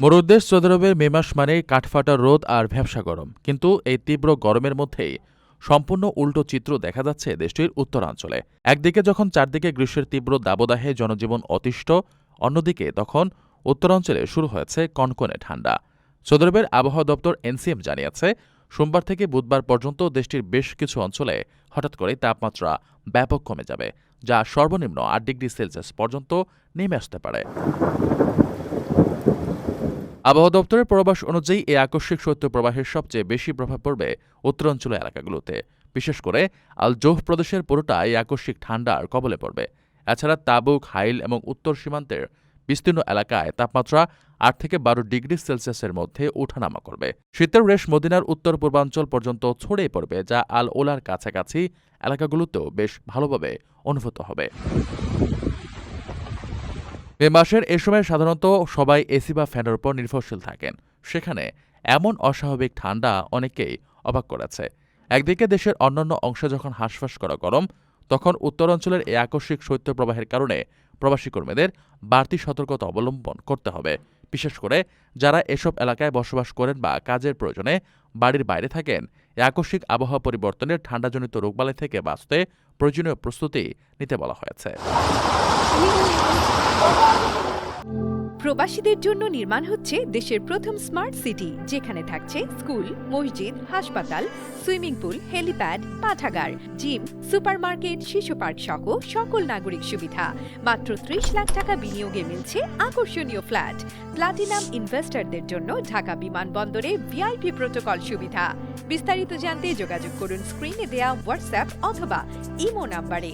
মরুদ্দেশ Saudi আরবের মে মাস মানেই কাঠফাটা রোদ আর ভ্যাপসা গরম, কিন্তু এই তীব্র গরমের মধ্যেই সম্পূর্ণ উল্টো চিত্র দেখা যাচ্ছে দেশটির উত্তরাঞ্চলে। একদিকে যখন চারদিকে গ্রীষ্মের তীব্র দাবদাহে জনজীবন অতিষ্ঠ, অন্যদিকে তখন উত্তরাঞ্চলে শুরু হয়েছে কনকনে ঠান্ডা। সৌদি আরবের আবহাওয়া দপ্তর এনসিএম জানিয়েছে, সোমবার থেকে বুধবার পর্যন্ত দেশটির বেশ কিছু অঞ্চলে হঠাৎ করেই তাপমাত্রা ব্যাপক কমে যাবে, যা সর্বনিম্ন ৮ ডিগ্রি সেলসিয়াস পর্যন্ত নেমে আসতে পারে। আবহাওয়া দপ্তরের পূর্বাভাস অনুযায়ী এই আকস্মিক শৈত্যপ্রবাহের সবচেয়ে বেশি প্রভাব পড়বে উত্তরাঞ্চলীয় এলাকাগুলোতে। বিশেষ করে আল জোহ প্রদেশের পুরোটা এই আকস্মিক ঠান্ডার কবলে পড়বে। এছাড়া তাবুক, হাইল এবং উত্তর সীমান্তের বিস্তীর্ণ এলাকায় তাপমাত্রা ৮ থেকে ১২ ডিগ্রি সেলসিয়াসের মধ্যে ওঠানামা করবে। শীতের রেশ মদিনার উত্তর পূর্বাঞ্চল পর্যন্ত ছড়িয়ে পড়বে, যা আল ওলার কাছাকাছি এলাকাগুলোতেও বেশ ভালোভাবে অনুভূত হবে। মে মাসের এ সময় সাধারণত সবাই এসি বা ফ্যানের উপর নির্ভরশীল থাকেন। সেখানে এমন অস্বাভাবিক ঠান্ডা অনেকেই অবাক করেছে। একদিকে দেশের অন্যান্য অংশে যখন হাঁসফাঁস করা গরম, তখন উত্তরাঞ্চলের এই আকস্মিক শৈত্যপ্রবাহের কারণে প্রবাসী কর্মীদের বাড়তি সতর্কতা অবলম্বন করতে হবে। বিশেষ করে যারা এসব এলাকায় বসবাস করেন বা কাজের প্রয়োজনে বাড়ির বাইরে থাকেন, এই আকস্মিক আবহাওয়া পরিবর্তনের ঠান্ডাজনিত রোগবালাই থেকে বাঁচতে প্রয়োজনীয় প্রস্তুতি নিতে বলা হয়েছে। প্রবাসীদের জন্য নির্মাণ হচ্ছে দেশের প্রথম স্মার্ট সিটি, যেখানে থাকছে স্কুল, মসজিদ, হাসপাতাল, সুইমিং পুল, হেলিপ্যাড, পাঠাগার, জিম, সুপারমার্কেট, শিশু পার্ক সহ সকল নাগরিক সুবিধা। মাত্র ৩০ লাখ টাকা বিনিয়োগে মিলছে আকর্ষণীয় ফ্ল্যাট। প্লাটিনাম ইনভেস্টরদের জন্য ঢাকা বিমানবন্দরে ভিআইপি প্রোটোকল সুবিধা। বিস্তারিত জানতে যোগাযোগ করুন স্ক্রিনে দেয়া হোয়াটসঅ্যাপ অথবা ইমো নাম্বারে।